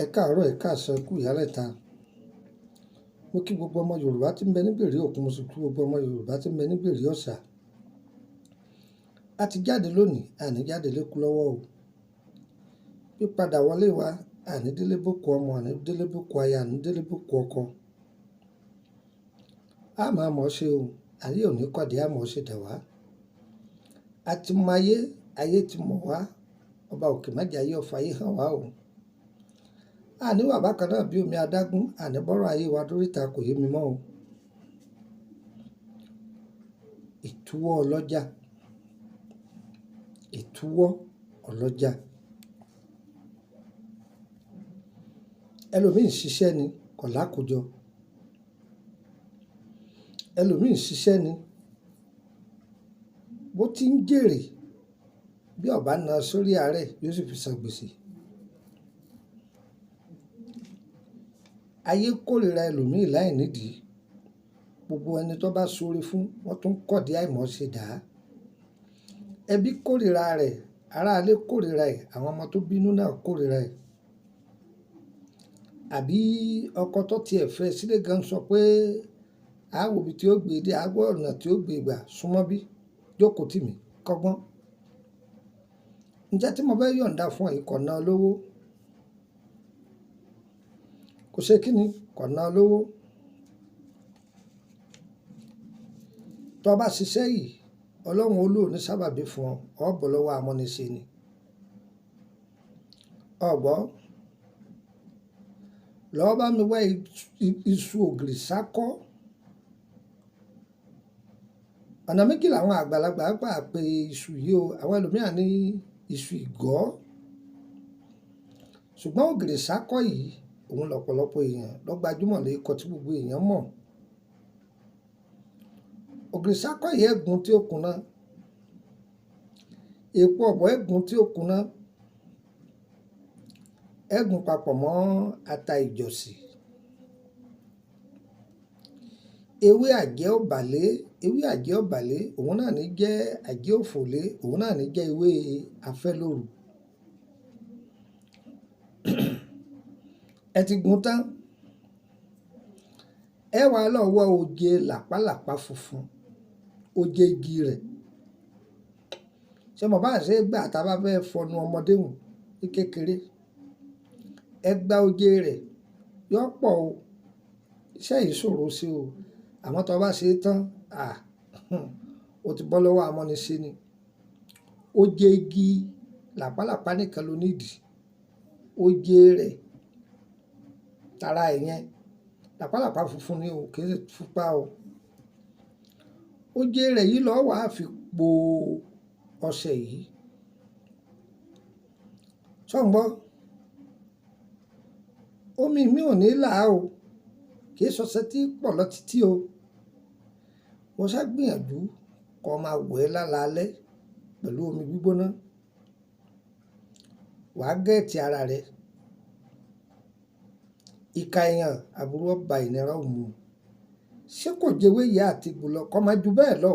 Ẹ káàárọ̀, ẹ káàsán, ẹ kú ìyálẹ̀ta. Mo kí gbogbo ọmọ Yorùbá tí ń bẹ ní gbèrí òkun, mo sì kí gbogbo ọmọ Yorùbá tí ń bẹ ní gbèrí ọ̀sà. A ti jáde lónìí, àní jáde lékú lọ́wọ́ o. Pípadà wọlé wa, àní délé bókú ọmọ, àní délé bókú aya, àní délé bókú ọkọ. A máa mọ̀ ọ́ ṣe o, ayé ò ní kọ̀dé, a mọ̀ ọ́ ṣe dẹ̀ wá. A ti mọ ayé, ayé ti mọ̀ wá. Ọba òkè má jẹ́ ayé ọ̀fà ayé hàn wá o. Àní wà bákan náà bí omi adágún, àní bọ́rọ̀ ayé wa dóríta kò yé mi mọ́ o. Ìtúwọ́ ọlọ́jà, ìtúwọ́ ọlọ́jà. Ẹlòmíì ń ṣiṣẹ́ ni kò lákòjọ. Ẹlòmíì ń ṣiṣẹ́ ni bó ti ń jèrè bí ọba na sórí àárẹ̀ yóò sì fi san gbèsè. Ayé kórìíra ẹlòmíì láì nídìí. Gbogbo ẹni tó bá ṣoore fún wọn tún kọ̀dí àìmọ̀ ṣe dà á. Ẹbí kórìíra rẹ̀, aráalé kórìíra ẹ̀, àwọn ọmọ tó bínú náà kórìíra ẹ̀. Àbí ọkọ tó tiẹ̀ fẹ́ sílé gan sọ pé àwọ̀ ibi tí ó gbé dé, àwọ̀ ọ̀nà tí ó gbé gbà súnmọ́ bí, jókòó tì mí kọ́gbọ́n. Ǹjẹ́ tí mo fẹ́ yọ̀ǹda fún ẹ kò ná ọ lówó? Kò ṣe kí ni, kò ná ọ lówó. Tó bá ṣiṣẹ́ yìí, Ọlọ́run ó lò ní sábàbí fún ọ bọ́ lọ́wọ́ amúnisẹ ni. Ọ̀gbọ́, lọ́ọ́ bá mi wá iṣu ògìrì sákọ́. Ọ̀nà méjì làwọn àgbàlagbà gbà pé iṣu yìí o, àwọn ẹlòmíràn ní iṣu ìgọ́. Ṣùgbọ́n ògìrì sákọ́ yìí, òun lọ́pọ̀lọpọ̀ èèyàn ló gbajúmọ̀ lẹ́kọ̀ọ́ tí gbogbo èèyàn mọ̀. Ògìrì sákọ́ yìí ẹ̀gún tí ó kúnná, èpo ọ̀bọ̀ ẹ̀gún tí ó kúnná, ẹ̀gún papọ̀ mọ́ ata ìjọ̀sì, ewé àjẹ́ ọ̀bàlé, òun náà ní jẹ́ àjẹ́ òfòlé, òun náà ní jẹ́ ewé afẹ́lóru. Ẹ ti gún tán, ẹ wá lọ wá oje làpálàpá funfun, oje igi rẹ̀. Ṣé mo bá ṣe gbà tá a bá fẹ́ fọnu ọmọdé hùn ní kékeré? Ẹ gba oje rẹ̀, yọ pọ̀ o. Iṣẹ́ yìí ṣòro sí o. Àmọ́ tó bá ṣe tán, o ti bọ́ lọ́wọ́ amúnisẹ ni. Oje igi làpálàpá nìkan ló nídìí. Oje rẹ̀ tara ẹ̀yẹn làpálàpá funfun ni o, kì í ṣe pupa o. Oje rẹ̀ yìí lọ́ọ́ wàá fi po ọṣẹ yìí. Ṣọ́ǹgbọ́, omi mi ò ní là á o, kì í ṣọṣẹ tí pọ̀ lọ títí o. Mo ṣá gbìyànjú kó máa wẹ̀ lálaalẹ́ pẹ̀lú omi gbígbóná. Wàá gẹ̀ẹ́tì ara rẹ̀. Ìka èèyàn àbúrò ọba ìnira òmù. Ṣé kò jẹ́wé ìyá àti egbò lọ? Kọ́ máa ju bẹ́ẹ̀ lọ.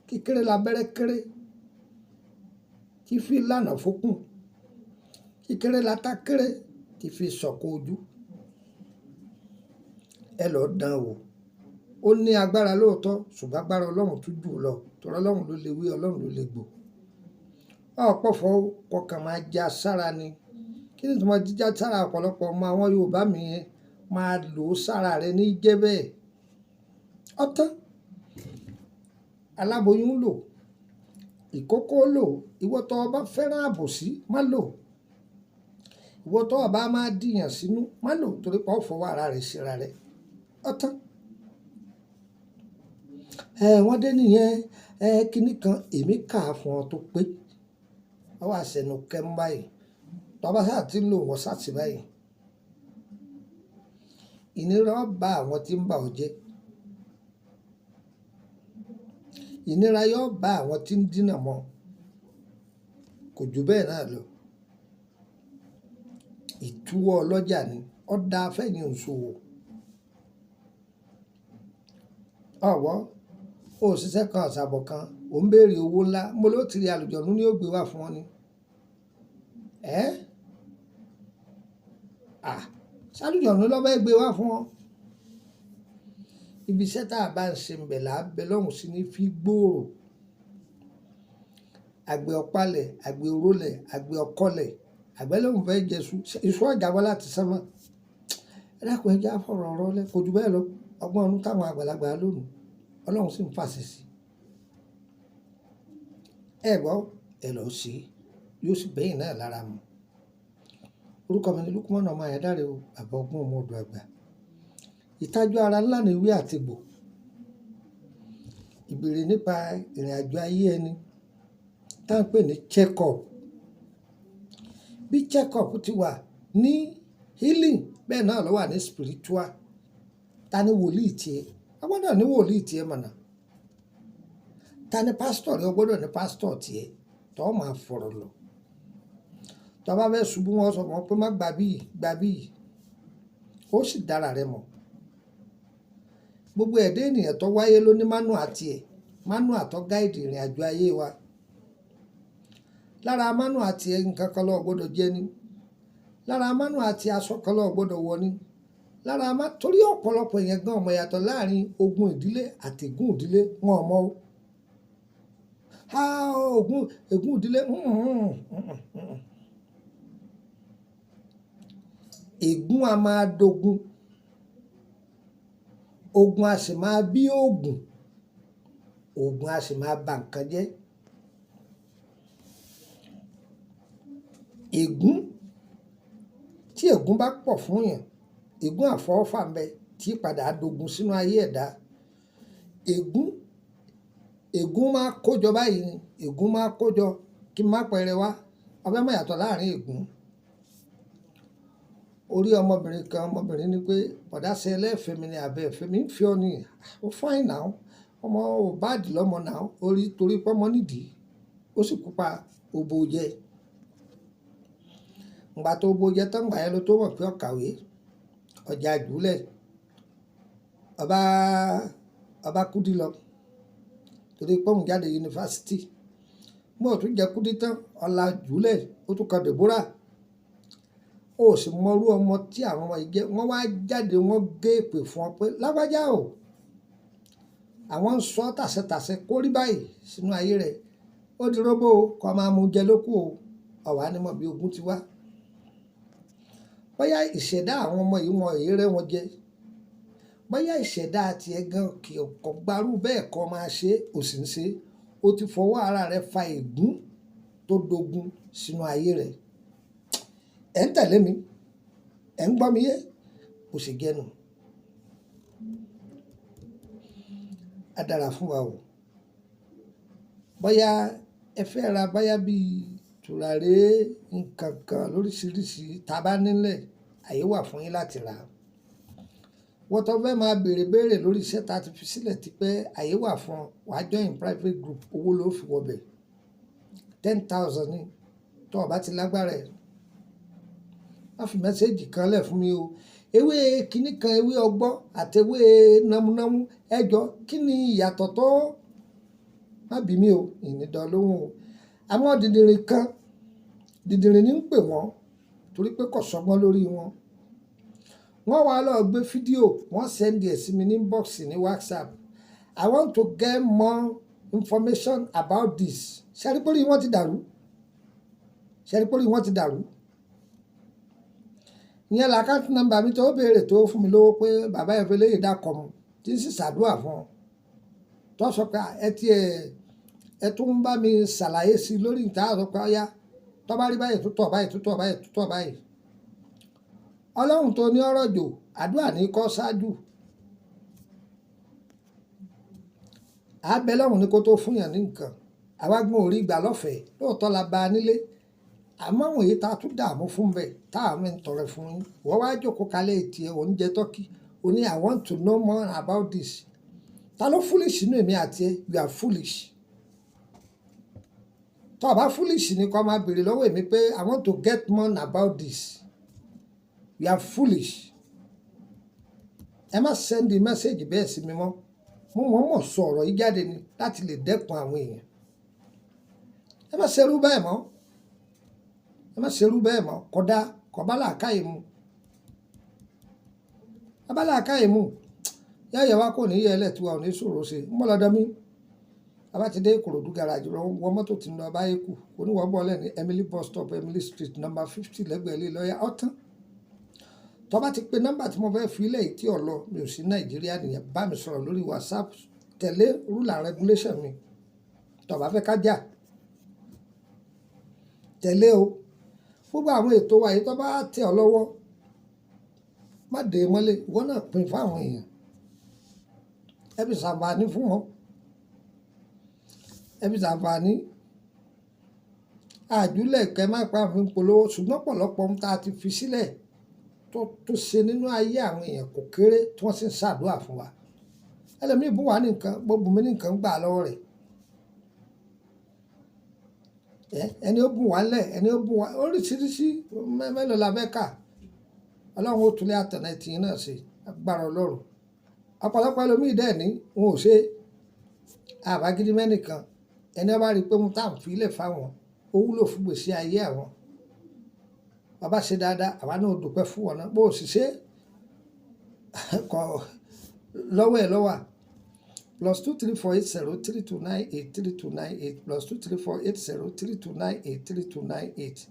Kíkéré labẹ́rẹ́ kéré, tí fi lànà fókùn. Kíkéré lata kéré, tí fi sọ̀kò ojú. Ẹ lọ dán wò. Ó ní agbára lóòótọ́, ṣùgbọ́n agbára Ọlọ́run tún jù lọ. Torí Ọlọ́run ló lè wí, Ọlọ́run ló lè gbò. Ọ̀pọ̀fọ̀ kọkàn máa já sára ni. Kí ni tí mo jíjá sára ọ̀pọ̀lọpọ̀ ọmọ àwọn Yorùbá mi yẹn máa lò ó sára rẹ̀ ní jẹ́ bẹ́ẹ̀. Ọ̀tán. Aláboyún lò, ìkókó lò, ìwọ tó bá fẹ́ràn àbòsí má lò. Ìwọ tó bá máa dìyàn sínú má lò torí pé ó fọwọ́ ara rẹ̀ síra rẹ̀. Ọ̀tán. Wọ́n dé nìyẹn, kíní kan èmi kà á fún ọ tó pé. Ọ wá sẹnu kẹ́m báyìí. Tó bá sáà ti ń lò wọ́n sáà sí báyìí. Ìnira bá àwọn tí ń bà ọ́ jẹ́. Ìnira yóò bá àwọn tí ń dínà mọ́. Kò jù bẹ́ẹ̀ náà lọ. Ìtúwọ́ ọlọ́jà ni. Ó dá fẹ́yìn òṣòwò. Ọ̀wọ́, o ṣiṣẹ́ kan àṣàbọ̀ kan, ò ń béèrè owó ńlá, mo ló ti rí àlùjọ̀nnú ní ó gbé wá fún ọ ni. sálùjọ̀nù ló fẹ́ gbé wá fún ọ. Ibi iṣẹ́ tá a bá ń ṣe ń bẹ̀ là á bẹ lọ́hùn sí ní fi gbòòrò. Àgbẹ̀ ọ̀pálẹ̀, àgbẹ̀ òrólẹ̀, àgbẹ̀ ọkọlẹ̀, àgbẹ̀ lóhùn fẹ́ jẹ iṣu ọ̀jábọ́ láti sánmọ̀. Ẹ dákun ẹ jẹ́ á fọ̀rọ̀ ọ̀rọ̀ lẹ̀, kò jù bẹ́ẹ̀ lọ. Ọgbọ́n ọdún táwọn àgbàlagbà lónìí, Ọlọ́run sì ń fàṣẹ sí. Ẹ gbọ́, ẹ lọ sí yóò sì bẹ́yìn náà lára mu. Orúkọ mi ni Lukman ọmọ Ayédáre o, bàbá ọgbọ́n ọmọ ọdọ àgbà. Ìtajú ara ńlá ni ìwé àtegbò. Ìbéèrè nípa ìrìn àjò ayé ẹni tá ń pè ní check-up. Bí check-up ti wà ní healing, bẹ́ẹ̀ náà ló wà ní spiritual. Ta ni wòlíì tiẹ̀? A gbọ́dọ̀ ní wòlíì tiẹ̀ mọ̀nà. Ta ni pásítọ̀ rẹ? O gbọ́dọ̀ ní pásítọ̀ tiẹ̀ tó máa fọ̀rọ̀ lọ. Tó bá fẹ́ ṣubú wọn sọ fún ọ pé má gbà bíi, ó sì dára rẹ mọ̀. Gbogbo ẹ̀dá ènìyàn tó wáyé ló ní manual tiẹ̀, manual tó guide ìrìn àjò ayé wa. Lára manual tiẹ̀ nǹkan kan ló gbọ́dọ̀ jẹ ní. Lára manual tiẹ̀ aṣọ kan ló gbọ́dọ̀ wọ̀ ní. Torí ọ̀pọ̀lọpọ̀ èèyàn gan ọmọ yàtọ̀ láàrin ogun ìdílé àti ègún ìdílé, wọn ò mọ̀ o. Ègún ìdílé, ègún a máa dogun, ogun a sì máa bí oògùn, oògùn a sì máa ba nǹkan jẹ́. Ègún, tí ègún bá pọ̀ fún yàn, ègún àfọwọ́fà ń bẹ tí padà dogun sínú ayé ẹ̀dá. Ègún máa kójọ báyìí ni, ègún máa kójọ kí n má pẹrẹ wá. Ọbẹ̀ mọ̀ yàtọ̀ láàrin ègún. Orí ọmọbìnrin ní pé bọ̀dá ṣe ẹlẹ́fẹ̀ẹ́ mi ni àbẹ́ ẹ̀fẹ́ mi ń fi ọ ní. Ó fine now, ọmọ ò báàdì lọ́mọ náà, torí pé ọmọ nídìí, ó sì pupa òbò jẹ. Ìgbà tó òbò jẹ tán gbà yẹn ló tó mọ̀ pé ó kàwé, ọjà jùlẹ̀, ọba kúdí lọ, torí pé òun jáde yunifásitì. Mo tún jẹ kúdí tán, ọ̀la jùlẹ̀, ó tún kan Deborah. Ó sì mọrú ọmọ tí àwọn ọmọ yìí jẹ́. Wọ́n wá jáde, wọ́n gé èpè fún ọ pé lágbájá o, àwọn ń sọ tàṣẹtàṣẹ kó rí báyìí sínú ayé rẹ̀. Ó di róbó o, kó máa mú jẹ lókù o, ọ̀wá ni mọ̀ bí ogun ti wá. Bóyá ìṣẹ̀dá àwọn ọmọ yìí wọn èyí rẹ́ wọn jẹ. Bóyá ìṣẹ̀dá tiẹ̀ gan kì í kọ́ gbarú bẹ́ẹ̀ kọ́ máa ṣe, ò sì ń ṣe. O ti fọwọ́ ara rẹ̀ fa ègún tó dogun sínú ayé rẹ̀. Ẹ̀ ń tẹ̀lé mi, ẹ̀ ń gbọ́ mi yé, kò sì gẹnu. A dára fún wa o. Bóyá ẹ fẹ́ ra bóyá bíi tùràrí nǹkan kan lóríṣiríṣi tá a bá nílẹ̀, àyè wà fún yín láti rà. Wọ́n tó fẹ́ máa béèrè lórí iṣẹ́ tá a ti fi sílẹ̀ ti pé àyè wà fún ọ, wàá join private group, owó ló fi wọbẹ̀. 10,000 ni tó o bá ti lágbára ẹ̀. Má fi mẹ́sẹ́jì kan lẹ̀ fún mi o. Ewé kíní kan, ewé ọgbọ́ àti ewé námúnámú, ẹjọ́ kí ni ìyàtọ̀ tó? Má bí mi o, ìnídọ̀ lóhùn o. Àwọn dìdìrín ní ń pè wọ́n torí pé kò sọgbọ́n lórí wọn. Wọ́n wá lọ gbé fídíò, wọ́n send ẹ̀ sí mi ní inbox ní WhatsApp. I want to get more information about this. Ṣẹ́rípórí wọ́n ti dàrú. Ìyẹn l'àkáǹtì nọ́mbà mi tó béèrè tó fún mi lówó pé bàbá ẹ̀ fẹ́ léyìí dákọ̀ mu tí ń sì ṣàdúrà fún ọ. Tó sọ pé ẹ tún ń bá mi ṣàlàyé sí lórí ìta àrò pé ọyá tó bá rí báyìí tó tọ̀ báyìí. Ọlọ́run tó ní ọ̀rọ̀ jò, àdúrà ní kó ṣáájú. Àbẹ̀ lọ́run ní kó tó fún yàn ní nǹkan. Àwa gbọ́n orí gbà lọ́fẹ̀ẹ́, lóòótọ́ la bá a nílé. Àmọ́ àwọn èyí tá a tún dààmú fún bẹ́ẹ̀ tá a mi ń tọrẹ fún yín. Wọ́n wá jókòó kalẹ̀ tiẹ̀ oúnjẹ tọ́kì. O ní I want to know more about this. Ta ló foolish nínú èmi àti ẹ? You are foolish. Tó o bá foolish ni kó máa béèrè lọ́wọ́ èmi pé I want to get more about this. You are foolish. Ẹ má send message bẹ́ẹ̀ sí mi mọ́. Mo mọ̀ sọ ọ̀rọ̀ yìí jáde ni láti lè dẹ́kun àwọn èèyàn. Ẹ má ṣerú bẹ́ẹ̀ mọ́. Kódà kò bá làákàyè mu. abala àkáyè mú yáyẹ wa kò ní yẹ ẹlẹ́tì wa ò ní ṣòro ṣe ń bọ̀ lọ́dọ̀ mi abá ti dé Ìkòròdú garage lọ wọ mọ́tò tí ń lọ báyé kù oníwọ̀ bọ́ọ̀lẹ̀ ní Emily bus stop Emily street number 50 lẹ́gbẹ̀ẹ́ ilé lọ́yà ọ̀tán tó bá ti pe nọ́mbà tí mo fẹ́ fi ilẹ̀ tí ò lọ mi ò sí Nàìjíríà nìyẹn bá mi sọ̀rọ̀ lórí WhatsApp tẹ̀lé rule and regulation mi tó bá fẹ́ ká jà tẹ̀lé o gbogbo àwọn ètò wa yìí tó bá tẹ̀ ọ́ lọ́wọ́ má dé mọ́lẹ̀ ìwọ náà pín fáwọn èèyàn ẹbí ṣàǹfààní fún wọn ẹbí ṣàǹfààní àjùlẹ̀ kẹ́ má pa àmì polówó ṣùgbọ́n pọ̀lọpọ̀ ohun tá a ti fi sílẹ̀ tó ṣe nínú ayé àwọn èèyàn kò kéré tí wọ́n sì ń ṣàdúrà fún wa ẹlẹ́mìí bù wá ní nǹkan gbogbo mi ní nǹkan gbà lọ́wọ́ rẹ̀ ẹni ó bùn wá lẹ̀ ẹni ó bùn wá oríṣiríṣi mélòó la fẹ́ kà ọlọ́run ó tulẹ̀ àtẹ̀nà tìyín náà ṣe agbára ọlọ́run ọ̀pọ̀lọpọ̀ ẹlòmíì dẹ̀ ní wọn ò ṣe àbágídí mẹ́nìkan ẹni ọba rí i pé mo tá à ń fi ilẹ̀ fáwọn ó wúlò fún gbèsè ayé àwọn bàbá ṣe dáadáa àwa náà dúpẹ́ fún wọn náà bó o sì ṣe kọ lọ́wọ́ ẹ̀ lọ́wọ́ +2348032983298 +2348032983298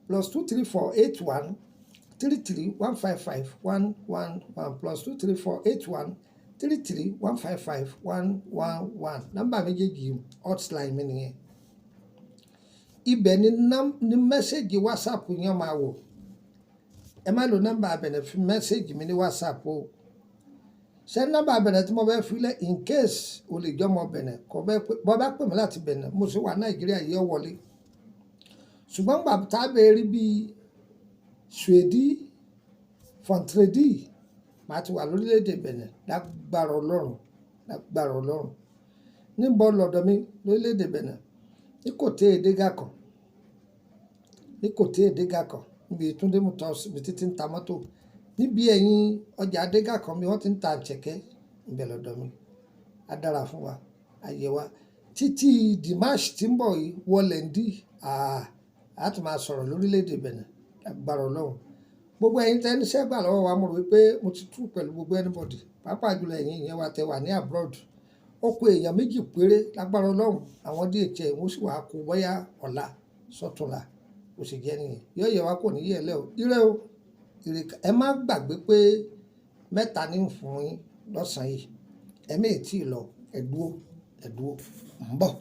+2348133155111 +2348133155111 nọ́mbà méjèèjì hotline mi nìyẹn ibẹ̀ ni mẹ́sẹ̀gì WhatsApp yẹn máa wò ẹ má lo nọ́mbà abẹ̀nẹ̀ fi mẹ́sẹ̀gì mi ní WhatsApp o ṣé nọ́mbà abẹ̀nẹ̀ tí mo bẹ́ filẹ̀ in case o lè jọ́ mọ bẹ̀nẹ̀ bọ́ bá pè mí láti bẹ̀nẹ̀ mo sì wà Nàìjíríà yìí ọ wọlé ṣùgbọ́n gbà tá a bẹ̀ rí bíi Swedi Fontredi màá ti wà lórílẹ̀‐èdè Bẹ̀nẹ̀ lágbára Ọlọ́run níbo lọ́dọ̀ mi lórílẹ̀‐èdè Bẹ̀nẹ̀ ní Kòtè Èdégà kan níbi Túndé Motors ibi títí ń ta mọ́tò níbi ẹ̀yìn ọjà Adégà kan mi wọ́n ti ń ta àjẹkẹ́ níbẹ̀ lọ́dọ̀ mi á dára fún wa ayé wa títí Dimash tí ń bọ̀ yìí wọlé ń dí a tún máa sọ̀rọ̀ lórílẹ̀‐èdè Bẹ̀nẹ̀ lágbára Ọlọ́run gbogbo ẹ̀yin tẹ́ ní sẹ́gbà lọ́wọ́ wa mo rò wípé mo ti tú pẹ̀lú gbogbo anybody pàápàá jùlọ ẹ̀yin ìyẹn wa tẹ́ wà ní abroad ó kó èèyàn méjì péré lágbára Ọlọ́run àwọn DHL wọ́n sì wàá kó bóyá ọ̀la sọ́túnla kò sì jẹ́ nìyẹn yóò yẹ wá kò ní yẹ lẹ́ o ire o ire ẹ má gbàgbé pé mẹ́ta ní ń fún yín lọ́sàn-án yìí ẹ̀mí ètí lọ ẹ̀dúró ń bọ̀.